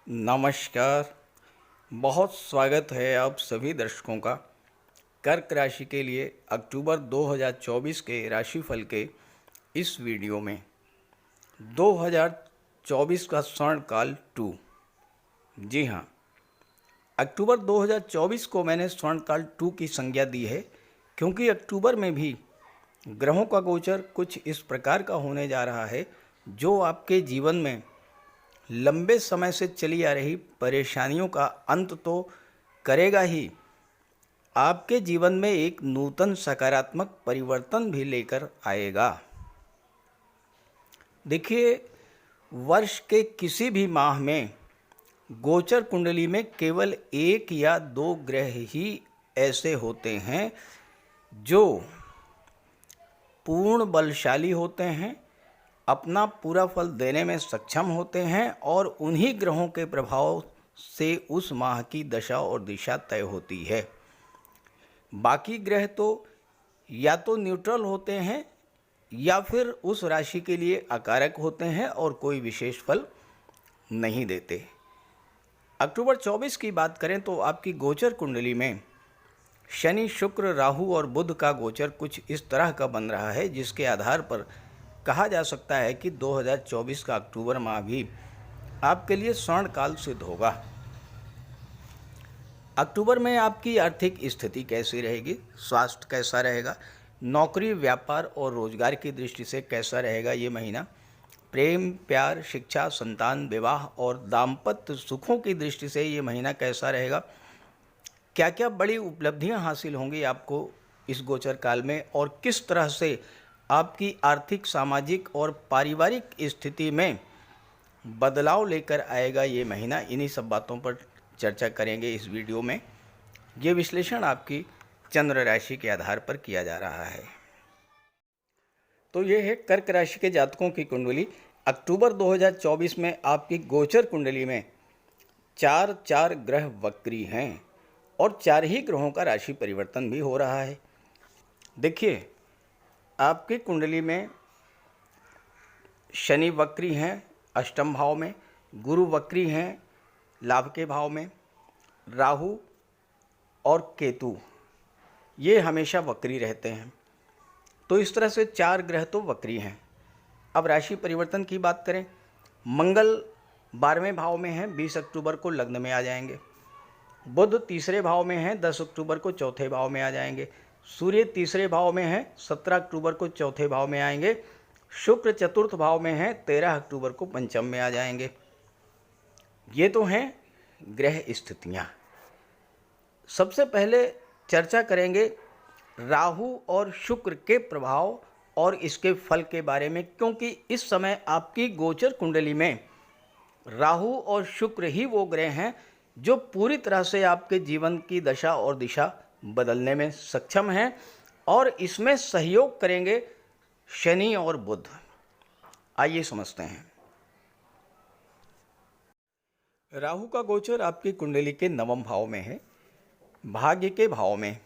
नमस्कार। बहुत स्वागत है आप सभी दर्शकों का कर्क राशि के लिए अक्टूबर 2024 के राशिफल के इस वीडियो में। 2024 का स्वर्णकाल 2। जी हाँ, अक्टूबर 2024 को मैंने स्वर्णकाल 2 की संज्ञा दी है क्योंकि अक्टूबर में भी ग्रहों का गोचर कुछ इस प्रकार का होने जा रहा है जो आपके जीवन में लंबे समय से चली आ रही परेशानियों का अंत तो करेगा ही, आपके जीवन में एक नूतन सकारात्मक परिवर्तन भी लेकर आएगा। देखिए, वर्ष के किसी भी माह में गोचर कुंडली में केवल एक या दो ग्रह ही ऐसे होते हैं जो पूर्ण बलशाली होते हैं, अपना पूरा फल देने में सक्षम होते हैं और उन्हीं ग्रहों के प्रभाव से उस माह की दशा और दिशा तय होती है। बाकी ग्रह तो या तो न्यूट्रल होते हैं या फिर उस राशि के लिए अकारक होते हैं और कोई विशेष फल नहीं देते। अक्टूबर 24 की बात करें तो आपकी गोचर कुंडली में शनि, शुक्र, राहु और बुध का गोचर कुछ इस तरह का बन रहा है जिसके आधार पर कहा जा सकता है कि 2024 का अक्टूबर माह भी आपके लिए स्वर्णकाल सिद्ध होगा। अक्टूबर में आपकी आर्थिक स्थिति कैसी रहेगी, स्वास्थ्य कैसा रहेगा, नौकरी, व्यापार और रोजगार की दृष्टि से कैसा रहेगा ये महीना, प्रेम, प्यार, शिक्षा, संतान, विवाह और दाम्पत्य सुखों की दृष्टि से ये महीना कैसा रहेगा, क्या क्या बड़ी उपलब्धियां हासिल होंगी आपको इस गोचर काल में और किस तरह से आपकी आर्थिक, सामाजिक और पारिवारिक स्थिति में बदलाव लेकर आएगा ये महीना, इन्हीं सब बातों पर चर्चा करेंगे इस वीडियो में। ये विश्लेषण आपकी चंद्र राशि के आधार पर किया जा रहा है। तो ये है कर्क राशि के जातकों की कुंडली। अक्टूबर 2024 में आपकी गोचर कुंडली में चार ग्रह वक्री हैं और 4 ही ग्रहों का राशि परिवर्तन भी हो रहा है। देखिए, आपकी कुंडली में शनि वक्री हैं अष्टम भाव में, गुरु वक्री हैं लाभ के भाव में, राहु और केतु ये हमेशा वक्री रहते हैं। तो इस तरह से 4 ग्रह तो वक्री हैं। अब राशि परिवर्तन की बात करें, मंगल 12वें भाव में हैं, 20 अक्टूबर को लग्न में आ जाएंगे। बुध तीसरे भाव में हैं, 10 अक्टूबर को चौथे भाव में आ जाएंगे। सूर्य तीसरे भाव में हैं, 17 अक्टूबर को चौथे भाव में आएंगे। शुक्र चतुर्थ भाव में हैं, 13 अक्टूबर को पंचम में आ जाएंगे। ये तो हैं ग्रह स्थितियाँ। सबसे पहले चर्चा करेंगे राहु और शुक्र के प्रभाव और इसके फल के बारे में, क्योंकि इस समय आपकी गोचर कुंडली में राहु और शुक्र ही वो ग्रह हैं जो पूरी तरह से आपके जीवन की दशा और दिशा बदलने में सक्षम हैं और इसमें सहयोग करेंगे शनि और बुध। आइए समझते हैं। राहु का गोचर आपकी कुंडली के 9वें भाव में है, भाग्य के भाव में,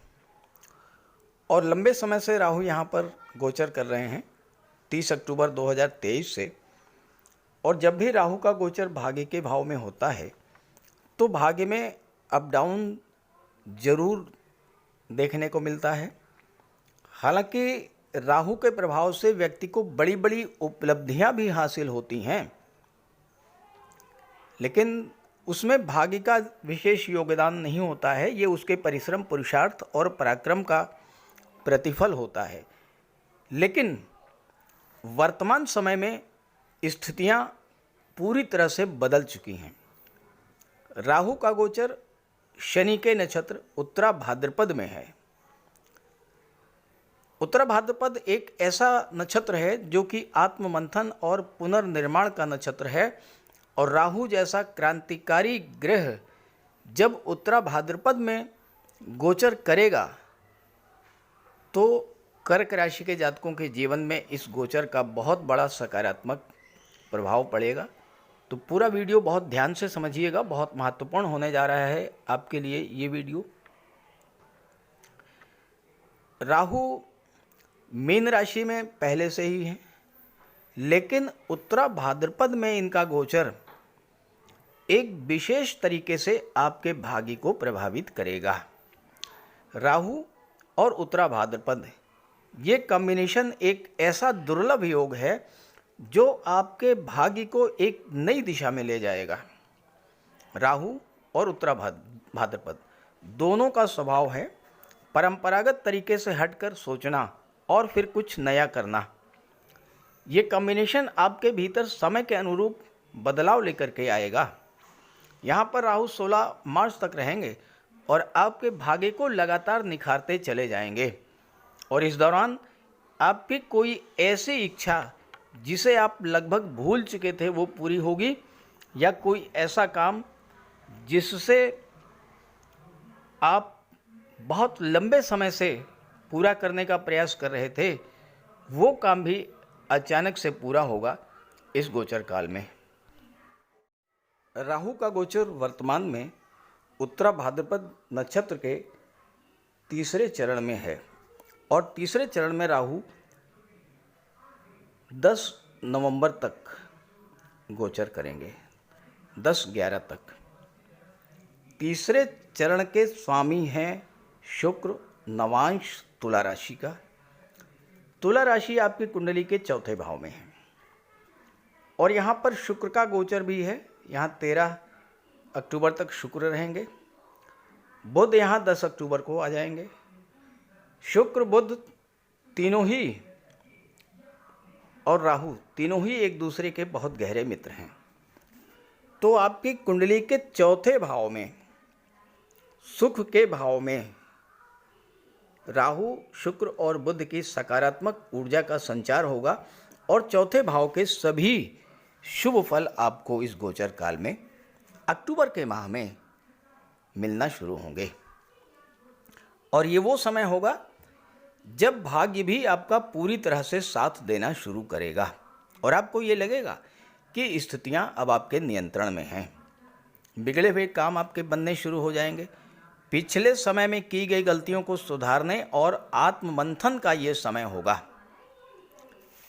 और लंबे समय से राहु यहाँ पर गोचर कर रहे हैं 30 अक्टूबर 2023 से। और जब भी राहु का गोचर भाग्य के भाव में होता है तो भाग्य में अप डाउन जरूर देखने को मिलता है। हालांकि राहु के प्रभाव से व्यक्ति को बड़ी बड़ी उपलब्धियां भी हासिल होती हैं, लेकिन उसमें भाग्य का विशेष योगदान नहीं होता है। ये उसके परिश्रम, पुरुषार्थ और पराक्रम का प्रतिफल होता है। लेकिन वर्तमान समय में स्थितियां पूरी तरह से बदल चुकी हैं। राहु का गोचर शनि के नक्षत्र उत्तरा भाद्रपद में है। उत्तरा भाद्रपद एक ऐसा नक्षत्र है जो कि आत्ममंथन और पुनर्निर्माण का नक्षत्र है, और राहु जैसा क्रांतिकारी ग्रह जब उत्तरा भाद्रपद में गोचर करेगा तो कर्क राशि के जातकों के जीवन में इस गोचर का बहुत बड़ा सकारात्मक प्रभाव पड़ेगा। तो पूरा वीडियो बहुत ध्यान से समझिएगा, बहुत महत्वपूर्ण होने जा रहा है आपके लिए ये वीडियो। राहु मीन राशि में पहले से ही है, लेकिन उत्तरा भाद्रपद में इनका गोचर एक विशेष तरीके से आपके भाग्य को प्रभावित करेगा। राहु और उत्तरा भाद्रपद, ये कॉम्बिनेशन एक ऐसा दुर्लभ योग है जो आपके भाग्य को एक नई दिशा में ले जाएगा। राहु और उत्तरा भाद्रपद दोनों का स्वभाव है परंपरागत तरीके से हटकर सोचना और फिर कुछ नया करना। ये कॉम्बिनेशन आपके भीतर समय के अनुरूप बदलाव लेकर के आएगा। यहाँ पर राहु 16 मार्च तक रहेंगे और आपके भाग्य को लगातार निखारते चले जाएंगे। और इस दौरान आपकी कोई ऐसी इच्छा जिसे आप लगभग भूल चुके थे वो पूरी होगी, या कोई ऐसा काम जिससे आप बहुत लंबे समय से पूरा करने का प्रयास कर रहे थे, वो काम भी अचानक से पूरा होगा इस गोचर काल में। राहु का गोचर वर्तमान में उत्तरा भाद्रपद नक्षत्र के तीसरे चरण में है और तीसरे चरण में राहु 10 नवंबर तक गोचर करेंगे, 10-11 तक। तीसरे चरण के स्वामी हैं शुक्र, नवांश तुला राशि का। तुला राशि आपकी कुंडली के चौथे भाव में है और यहाँ पर शुक्र का गोचर भी है। यहाँ 13 अक्टूबर तक शुक्र रहेंगे। बुध यहाँ 10 अक्टूबर को आ जाएंगे। शुक्र बुध तीनों ही और राहु तीनों ही एक दूसरे के बहुत गहरे मित्र हैं। तो आपकी कुंडली के चौथे भाव में, सुख के भाव में, राहु, शुक्र और बुध की सकारात्मक ऊर्जा का संचार होगा और चौथे भाव के सभी शुभ फल आपको इस गोचर काल में अक्टूबर के माह में मिलना शुरू होंगे। और ये वो समय होगा जब भाग्य भी आपका पूरी तरह से साथ देना शुरू करेगा और आपको ये लगेगा कि स्थितियां अब आपके नियंत्रण में हैं। बिगड़े हुए काम आपके बनने शुरू हो जाएंगे। पिछले समय में की गई गलतियों को सुधारने और आत्ममंथन का ये समय होगा।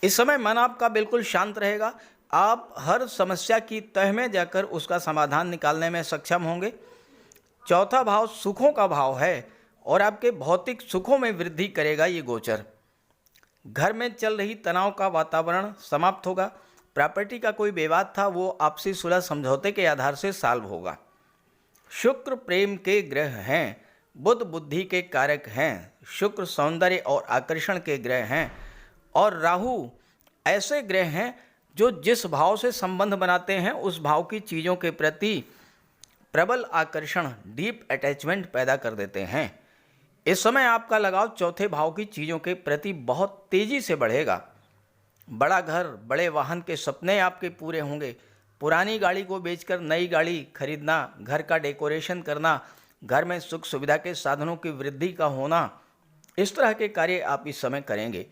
इस समय मन आपका बिल्कुल शांत रहेगा। आप हर समस्या की तह में जाकर उसका समाधान निकालने में सक्षम होंगे। चौथा भाव सुखों का भाव है और आपके भौतिक सुखों में वृद्धि करेगा ये गोचर। घर में चल रही तनाव का वातावरण समाप्त होगा। प्रॉपर्टी का कोई विवाद था वो आपसी सुलह समझौते के आधार से सॉल्व होगा। शुक्र प्रेम के ग्रह हैं, बुध बुद्धि के कारक हैं, शुक्र सौंदर्य और आकर्षण के ग्रह हैं और राहु ऐसे ग्रह हैं जो जिस भाव से संबंध बनाते हैं उस भाव की चीज़ों के प्रति प्रबल आकर्षण, डीप अटैचमेंट पैदा कर देते हैं। इस समय आपका लगाव चौथे भाव की चीज़ों के प्रति बहुत तेज़ी से बढ़ेगा। बड़ा घर, बड़े वाहन के सपने आपके पूरे होंगे। पुरानी गाड़ी को बेचकर नई गाड़ी खरीदना, घर का डेकोरेशन करना, घर में सुख सुविधा के साधनों की वृद्धि का होना, इस तरह के कार्य आप इस समय करेंगे।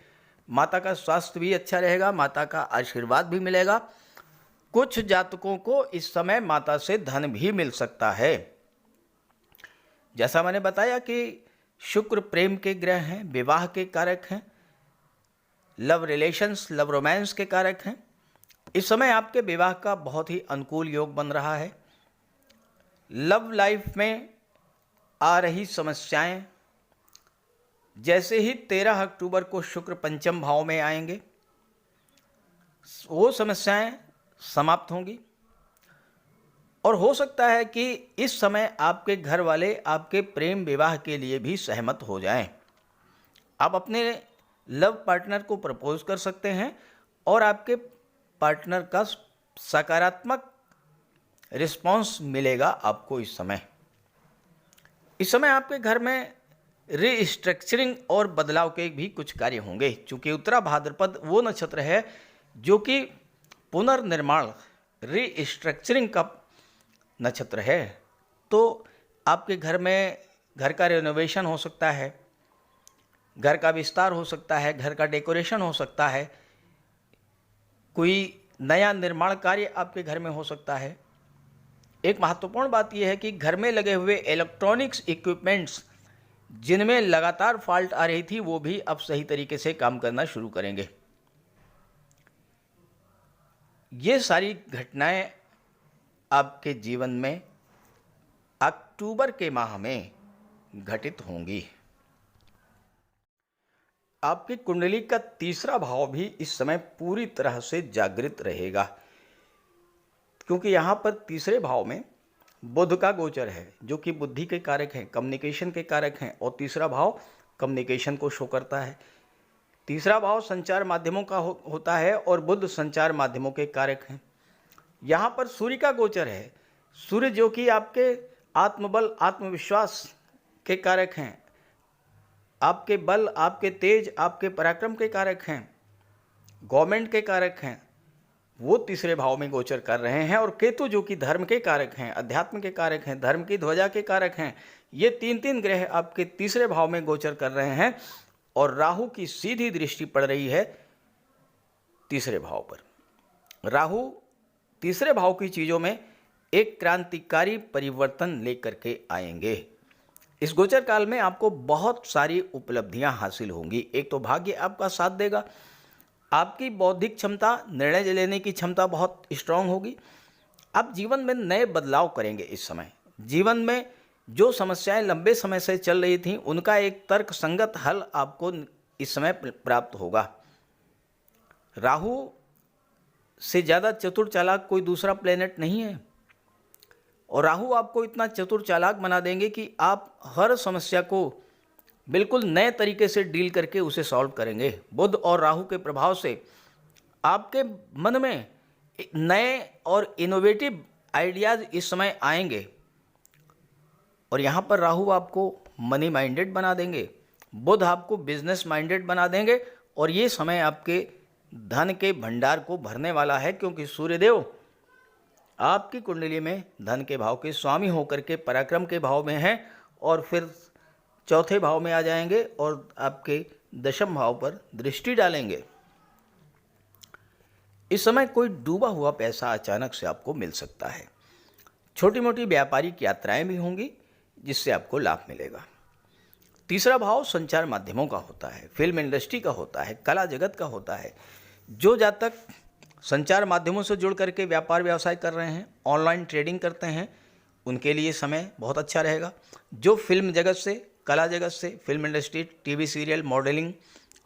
माता का स्वास्थ्य भी अच्छा रहेगा, माता का आशीर्वाद भी मिलेगा। कुछ जातकों को इस समय माता से धन भी मिल सकता है। जैसा मैंने बताया कि शुक्र प्रेम के ग्रह हैं, विवाह के कारक हैं, लव रिलेशंस, लव रोमांस के कारक हैं। इस समय आपके विवाह का बहुत ही अनुकूल योग बन रहा है। लव लाइफ में आ रही समस्याएं जैसे ही 13 अक्टूबर को शुक्र पंचम भाव में आएंगे, वो समस्याएं समाप्त होंगी और हो सकता है कि इस समय आपके घर वाले आपके प्रेम विवाह के लिए भी सहमत हो जाएं। आप अपने लव पार्टनर को प्रपोज कर सकते हैं और आपके पार्टनर का सकारात्मक रिस्पांस मिलेगा आपको इस समय। इस समय आपके घर में रीस्ट्रक्चरिंग और बदलाव के भी कुछ कार्य होंगे। चूँकि उत्तरा भाद्रपद वो नक्षत्र है जो कि पुनर्निर्माण, रीस्ट्रक्चरिंग का नक्षत्र है, तो आपके घर में घर का रेनोवेशन हो सकता है, घर का विस्तार हो सकता है, घर का डेकोरेशन हो सकता है, कोई नया निर्माण कार्य आपके घर में हो सकता है। एक महत्वपूर्ण बात यह है कि घर में लगे हुए इलेक्ट्रॉनिक्स इक्विपमेंट्स जिनमें लगातार फॉल्ट आ रही थी वो भी अब सही तरीके से काम करना शुरू करेंगे। ये सारी घटनाएं आपके जीवन में अक्टूबर के माह में घटित होंगी। आपकी कुंडली का तीसरा भाव भी इस समय पूरी तरह से जागृत रहेगा, क्योंकि यहाँ पर तीसरे भाव में बुध का गोचर है, जो कि बुद्धि के कारक हैं, कम्युनिकेशन के कारक हैं, और तीसरा भाव कम्युनिकेशन को शो करता है। तीसरा भाव संचार माध्यमों का होता है और बुध संचार माध्यमों के कारक हैं। यहाँ पर सूर्य का गोचर है, सूर्य जो कि आपके आत्मबल आत्मविश्वास के कारक हैं, आपके बल, आपके तेज, आपके पराक्रम के कारक हैं, गवर्नमेंट के कारक हैं, वो तीसरे भाव में गोचर कर रहे हैं। और केतु जो कि धर्म के कारक हैं, अध्यात्म के कारक हैं, धर्म की ध्वजा के कारक हैं, ये तीन ग्रह आपके तीसरे भाव में गोचर कर रहे हैं। और राहु की सीधी दृष्टि पड़ रही है तीसरे भाव पर। राहु तीसरे भाव की चीज़ों में एक क्रांतिकारी परिवर्तन लेकर के आएंगे। इस गोचर काल में आपको बहुत सारी उपलब्धियां हासिल होंगी। एक तो भाग्य आपका साथ देगा, आपकी बौद्धिक क्षमता, निर्णय लेने की क्षमता बहुत स्ट्रांग होगी। आप जीवन में नए बदलाव करेंगे। इस समय जीवन में जो समस्याएं लंबे समय से चल रही थीं, उनका एक तर्क संगत हल आपको इस समय प्राप्त होगा। राहु से ज़्यादा चतुर चालाक कोई दूसरा प्लेनेट नहीं है, और राहु आपको इतना चतुर चालाक बना देंगे कि आप हर समस्या को बिल्कुल नए तरीके से डील करके उसे सॉल्व करेंगे। बुध और राहु के प्रभाव से आपके मन में नए और इनोवेटिव आइडियाज़ इस समय आएंगे। और यहाँ पर राहु आपको मनी माइंडेड बना देंगे, बुध आपको बिजनेस माइंडेड बना देंगे, और ये समय आपके धन के भंडार को भरने वाला है, क्योंकि सूर्यदेव आपकी कुंडली में धन के भाव के स्वामी होकर के पराक्रम के भाव में हैं, और फिर चौथे भाव में आ जाएंगे और आपके दशम भाव पर दृष्टि डालेंगे। इस समय कोई डूबा हुआ पैसा अचानक से आपको मिल सकता है। छोटी मोटी व्यापारिक यात्राएं भी होंगी, जिससे आपको लाभ मिलेगा। तीसरा भाव संचार माध्यमों का होता है, फिल्म इंडस्ट्री का होता है, कला जगत का होता है। जो जातक संचार माध्यमों से जुड़ करके व्यापार व्यवसाय कर रहे हैं, ऑनलाइन ट्रेडिंग करते हैं, उनके लिए समय बहुत अच्छा रहेगा। जो फिल्म जगत से, कला जगत से, film industry, TV serial, modelling,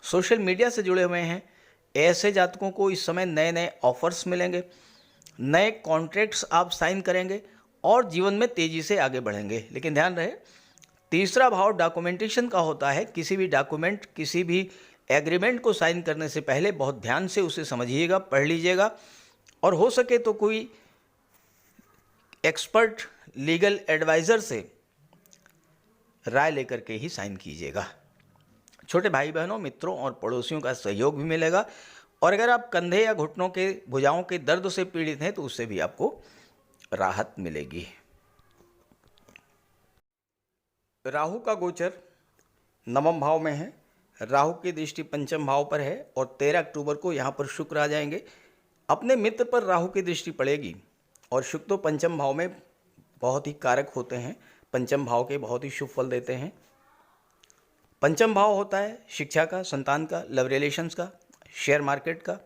social media से जुड़े हुए हैं, ऐसे जातकों को इस समय नए नए ऑफर्स मिलेंगे, नए कॉन्ट्रैक्ट्स आप साइन करेंगे और जीवन में तेज़ी से आगे बढ़ेंगे। लेकिन ध्यान रहे, तीसरा भाव डॉक्यूमेंटेशन का होता है। किसी भी डॉक्यूमेंट, किसी भी एग्रीमेंट को साइन करने से पहले बहुत ध्यान से उसे समझिएगा, पढ़ लीजिएगा, और हो सके तो कोई एक्सपर्ट लीगल एडवाइज़र से राय लेकर के ही साइन कीजिएगा। छोटे भाई बहनों, मित्रों और पड़ोसियों का सहयोग भी मिलेगा। और अगर आप कंधे या घुटनों के, भुजाओं के दर्द से पीड़ित हैं, तो उससे भी आपको राहत मिलेगी। राहु का गोचर नवम भाव में है, राहु की दृष्टि पंचम भाव पर है, और 13 अक्टूबर को यहाँ पर शुक्र आ जाएंगे। अपने मित्र पर राहु की दृष्टि पड़ेगी, और शुक्र तो पंचम भाव में बहुत ही कारक होते हैं, पंचम भाव के बहुत ही शुभ फल देते हैं। पंचम भाव होता है शिक्षा का, संतान का, लव रिलेशंस का, शेयर मार्केट का।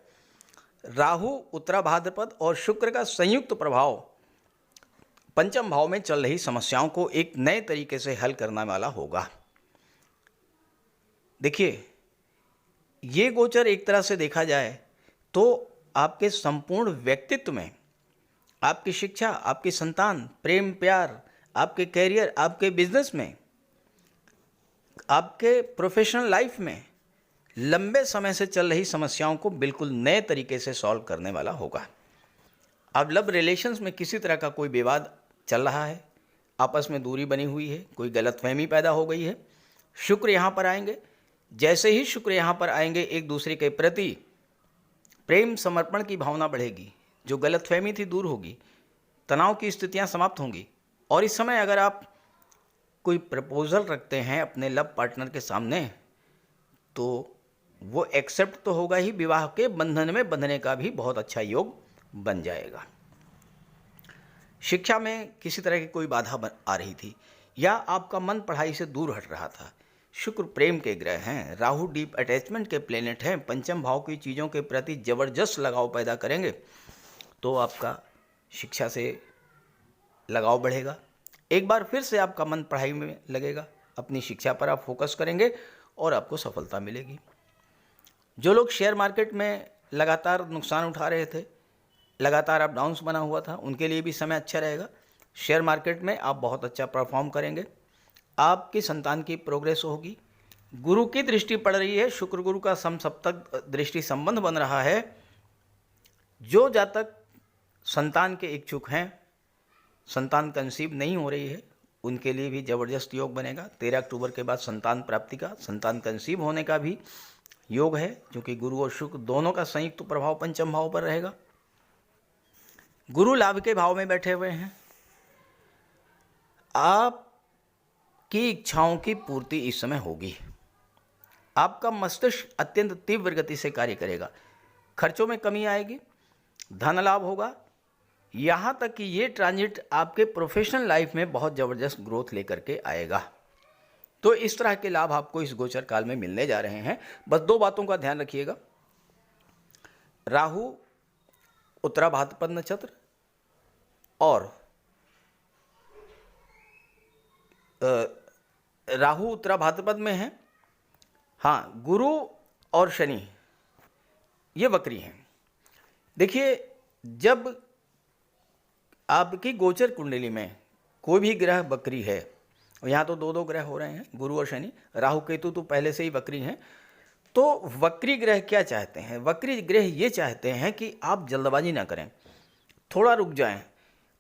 राहु, उत्तरा भाद्रपद और शुक्र का संयुक्त प्रभाव पंचम भाव में चल रही समस्याओं को एक नए तरीके से हल करने वाला होगा। देखिए, ये गोचर एक तरह से देखा जाए तो आपके संपूर्ण व्यक्तित्व में, आपकी शिक्षा, आपकी संतान, प्रेम प्यार, आपके कैरियर, आपके बिजनेस में, आपके प्रोफेशनल लाइफ में लंबे समय से चल रही समस्याओं को बिल्कुल नए तरीके से सॉल्व करने वाला होगा। अब लव रिलेशंस में किसी तरह का कोई विवाद चल रहा है, आपस में दूरी बनी हुई है, कोई गलतफहमी पैदा हो गई है, शुक्र यहाँ पर आएंगे। जैसे ही शुक्र यहाँ पर आएंगे, एक दूसरे के प्रति प्रेम समर्पण की भावना बढ़ेगी, जो गलतफहमी थी दूर होगी, तनाव की स्थितियाँ समाप्त होंगी। और इस समय अगर आप कोई प्रपोजल रखते हैं अपने लव पार्टनर के सामने, तो वो एक्सेप्ट तो होगा ही, विवाह के बंधन में बंधने का भी बहुत अच्छा योग बन जाएगा। शिक्षा में किसी तरह की कोई बाधा आ रही थी, या आपका मन पढ़ाई से दूर हट रहा था, शुक्र प्रेम के ग्रह हैं, राहु डीप अटैचमेंट के प्लेनेट हैं, पंचम भाव की चीज़ों के प्रति ज़बरदस्त लगाव पैदा करेंगे, तो आपका शिक्षा से लगाव बढ़ेगा। एक बार फिर से आपका मन पढ़ाई में लगेगा, अपनी शिक्षा पर आप फोकस करेंगे और आपको सफलता मिलेगी। जो लोग शेयर मार्केट में लगातार नुकसान उठा रहे थे, लगातार अप डाउन्स बना हुआ था, उनके लिए भी समय अच्छा रहेगा। शेयर मार्केट में आप बहुत अच्छा परफॉर्म करेंगे, आपकी संतान की प्रोग्रेस होगी। गुरु की दृष्टि पड़ रही है, शुक्र गुरु का समसप्तक दृष्टि संबंध बन रहा है। जो जातक संतान के इच्छुक हैं, संतान कंसीव नहीं हो रही है, उनके लिए भी ज़बरदस्त योग बनेगा। 13 अक्टूबर के बाद संतान प्राप्ति का, संतान कंसीव होने का भी योग है, क्योंकि गुरु और शुक्र दोनों का संयुक्त प्रभाव पंचम भाव पर रहेगा। गुरु लाभ के भाव में बैठे हुए हैं। आपकी इच्छाओं की पूर्ति इस समय होगी। आपका मस्तिष्क अत्यंत तीव्र गति से कार्य करेगा, खर्चों में कमी आएगी, धन लाभ होगा। यहाँ तक कि ये ट्रांजिट आपके प्रोफेशनल लाइफ में बहुत ज़बरदस्त ग्रोथ लेकर के आएगा। तो इस तरह के लाभ आपको इस गोचर काल में मिलने जा रहे हैं। बस 2 बातों का ध्यान रखिएगा। राहु उत्तरा भाद्रपद नक्षत्र और राहु उत्तरा भाद्रपद में है। हाँ, गुरु और शनि ये वक्री हैं। देखिए, जब आपकी गोचर कुंडली में कोई भी ग्रह वक्री है, और यहाँ तो 2 ग्रह हो रहे हैं, गुरु और शनि, राहु केतु तो पहले से ही वक्री हैं। तो वक्री ग्रह क्या चाहते हैं? वक्री ग्रह ये चाहते हैं कि आप जल्दबाजी ना करें, थोड़ा रुक जाएं।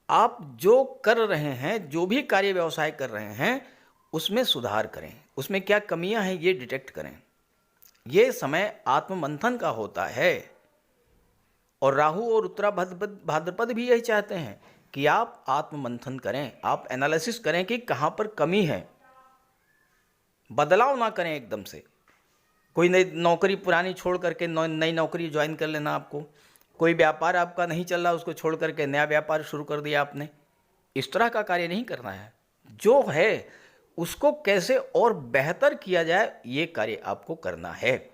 आप जो कर रहे हैं, जो भी कार्य व्यवसाय कर रहे हैं, उसमें सुधार करें, उसमें क्या कमियां हैं ये डिटेक्ट करें। ये समय आत्ममंथन का होता है। और राहु और उत्तरा भाद्रपद भी यही चाहते हैं कि आप आत्ममंथन करें, आप एनालिसिस करें कि कहाँ पर कमी है। बदलाव ना करें एकदम से, कोई नई नौकरी पुरानी छोड़ करके नई नौकरी ज्वाइन कर लेना आपको, कोई व्यापार आपका नहीं चल रहा उसको छोड़ करके नया व्यापार शुरू कर दिया आपने। इस तरह का कार्य नहीं करना है। जो है उसको कैसे और बेहतर किया जाए, ये कार्य आपको करना है।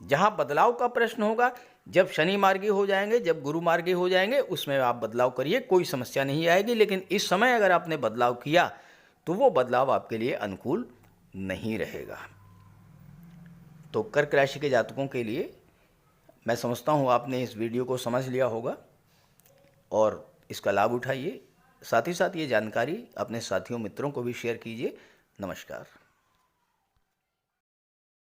जहाँ बदलाव का प्रश्न होगा, जब शनि मार्गी हो जाएंगे, जब गुरु मार्गी हो जाएंगे, उसमें आप बदलाव करिए, कोई समस्या नहीं आएगी। लेकिन इस समय अगर आपने बदलाव किया तो वो बदलाव आपके लिए अनुकूल नहीं रहेगा। तो कर्क राशि के जातकों के लिए मैं समझता हूँ आपने इस वीडियो को समझ लिया होगा और इसका लाभ उठाइए। साथ ही साथ ये जानकारी अपने साथियों मित्रों को भी शेयर कीजिए। नमस्कार।